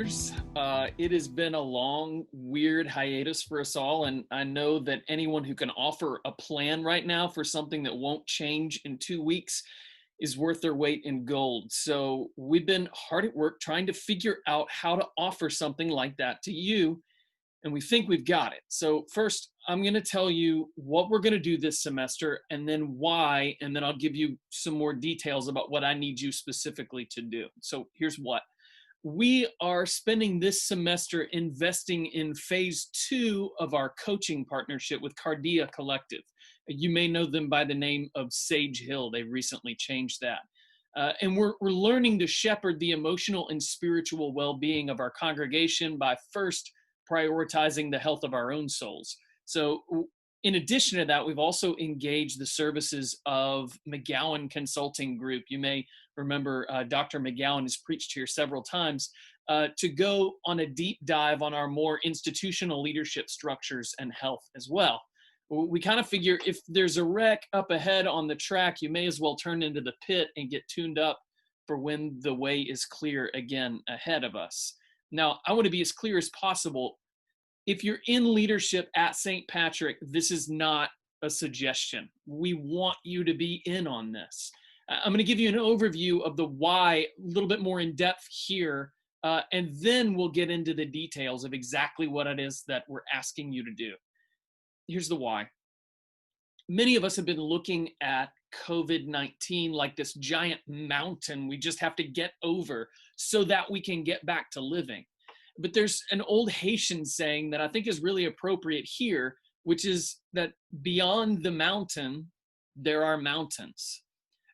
leaders. It has been a long, weird hiatus for us all, and I know that anyone who can offer a plan right now for something that won't change in 2 weeks is worth their weight in gold. So we've been hard at work trying to figure out how to offer something like that to you, and we think we've got it. So first, I'm going to tell you what we're going to do this semester and then why, and then I'll give you some more details about what I need you specifically to do. So here's what. We are spending this semester investing in phase 2 of our coaching partnership with Cardia Collective. You may know them by the name of Sage Hill. They recently changed that. And we're learning to shepherd the emotional and spiritual well-being of our congregation by first prioritizing the health of our own souls. So in addition to that, we've also engaged the services of McGowan Consulting Group. You may remember Dr. McGowan has preached here several times to go on a deep dive on our more institutional leadership structures and health as well. We kind of figure if there's a wreck up ahead on the track, you may as well turn into the pit and get tuned up for when the way is clear again ahead of us. Now, I want to be as clear as possible. If you're in leadership at St. Patrick, this is not a suggestion. We want you to be in on this. I'm going to give you an overview of the why, a little bit more in depth here, and then we'll get into the details of exactly what it is that we're asking you to do. Here's the why. Many of us have been looking at COVID-19 like this giant mountain we just have to get over so that we can get back to living. But there's an old Haitian saying that I think is really appropriate here, which is that beyond the mountain, there are mountains.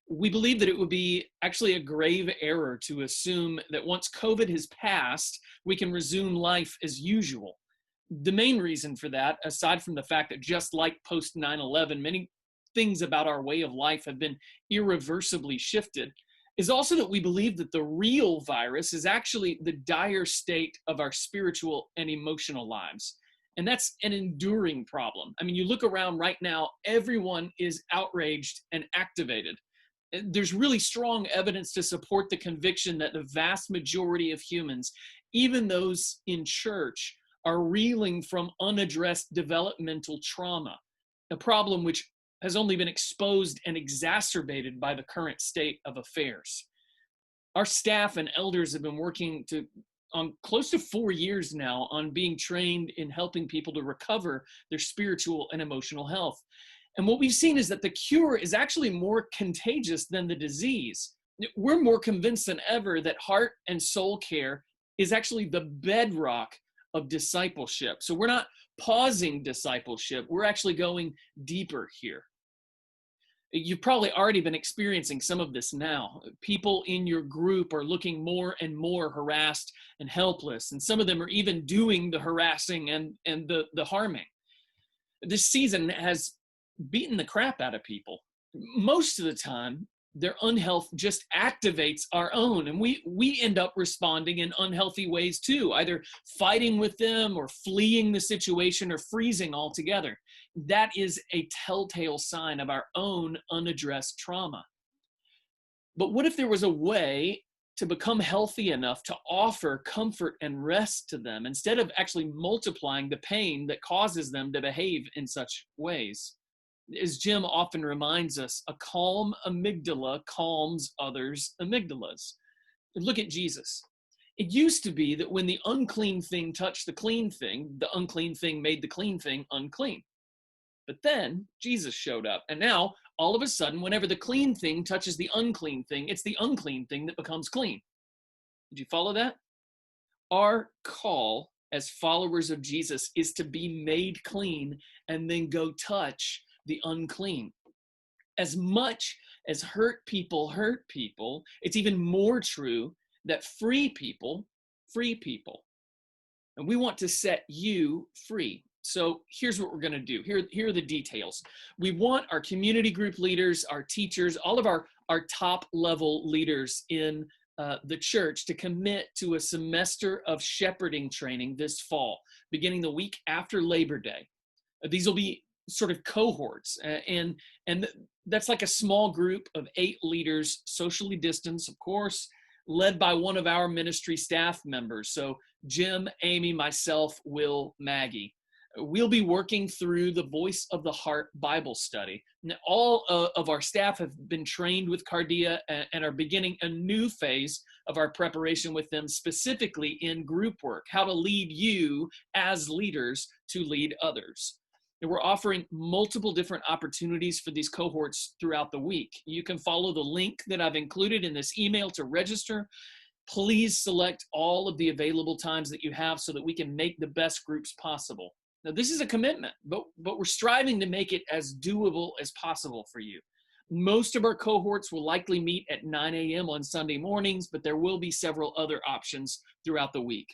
We believe that it would be actually a grave error to assume that once COVID has passed, we can resume life as usual. The main reason for that, aside from the fact that just like post 9/11, many things about our way of life have been irreversibly shifted, is also that we believe that the real virus is actually the dire state of our spiritual and emotional lives. And that's an enduring problem. I mean, you look around right now, everyone is outraged and activated. There's really strong evidence to support the conviction that the vast majority of humans, even those in church, are reeling from unaddressed developmental trauma, a problem which has only been exposed and exacerbated by the current state of affairs. Our staff and elders have been working on close to 4 years now on being trained in helping people to recover their spiritual and emotional health. And what we've seen is that the cure is actually more contagious than the disease. We're more convinced than ever that heart and soul care is actually the bedrock of discipleship. So we're not pausing discipleship, we're actually going deeper here. You've probably already been experiencing some of this now. People in your group are looking more and more harassed and helpless, and some of them are even doing the harassing and the harming. This season has beaten the crap out of people. Most of the time, their unhealth just activates our own, and we end up responding in unhealthy ways too, either fighting with them or fleeing the situation or freezing altogether. That is a telltale sign of our own unaddressed trauma. But what if there was a way to become healthy enough to offer comfort and rest to them instead of actually multiplying the pain that causes them to behave in such ways? As Jim often reminds us, a calm amygdala calms others' amygdalas. Look at Jesus. It used to be that when the unclean thing touched the clean thing, the unclean thing made the clean thing unclean. But then Jesus showed up, and now, all of a sudden, whenever the clean thing touches the unclean thing, it's the unclean thing that becomes clean. Did you follow that? Our call as followers of Jesus is to be made clean and then go touch the unclean. As much as hurt people, it's even more true that free people free people. And we want to set you free. So here's what we're going to do. Here are the details. We want our community group leaders, our teachers, all of our top level leaders in the church to commit to a semester of shepherding training this fall, beginning the week after Labor Day. These will be sort of cohorts, and that's like a small group of 8 leaders, socially distanced, of course, led by one of our ministry staff members. So Jim, Amy, myself, Will, Maggie. We'll be working through the Voice of the Heart Bible study. Now, all of our staff have been trained with Cardia and are beginning a new phase of our preparation with them, specifically in group work, how to lead you as leaders to lead others. And we're offering multiple different opportunities for these cohorts throughout the week. You can follow the link that I've included in this email to register. Please select all of the available times that you have so that we can make the best groups possible. Now, this is a commitment, but we're striving to make it as doable as possible for you. Most of our cohorts will likely meet at 9 a.m. on Sunday mornings, but there will be several other options throughout the week.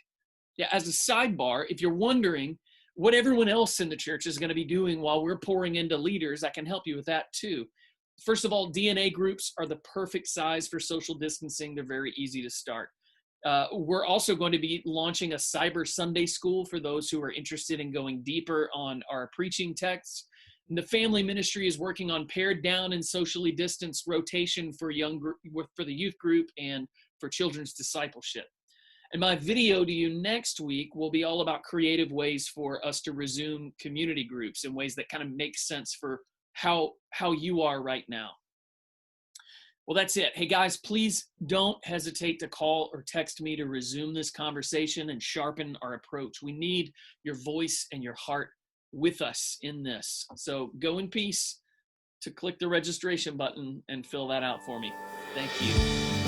Yeah, as a sidebar, if you're wondering what everyone else in the church is going to be doing while we're pouring into leaders, I can help you with that too. First of all, DNA groups are the perfect size for social distancing. They're very easy to start. We're also going to be launching a cyber Sunday school for those who are interested in going deeper on our preaching texts. And the family ministry is working on pared down and socially distanced rotation for the youth group and for children's discipleship. And my video to you next week will be all about creative ways for us to resume community groups in ways that kind of make sense for how you are right now. Well, that's it. Hey, guys, please don't hesitate to call or text me to resume this conversation and sharpen our approach. We need your voice and your heart with us in this. So go in peace to click the registration button and fill that out for me. Thank you.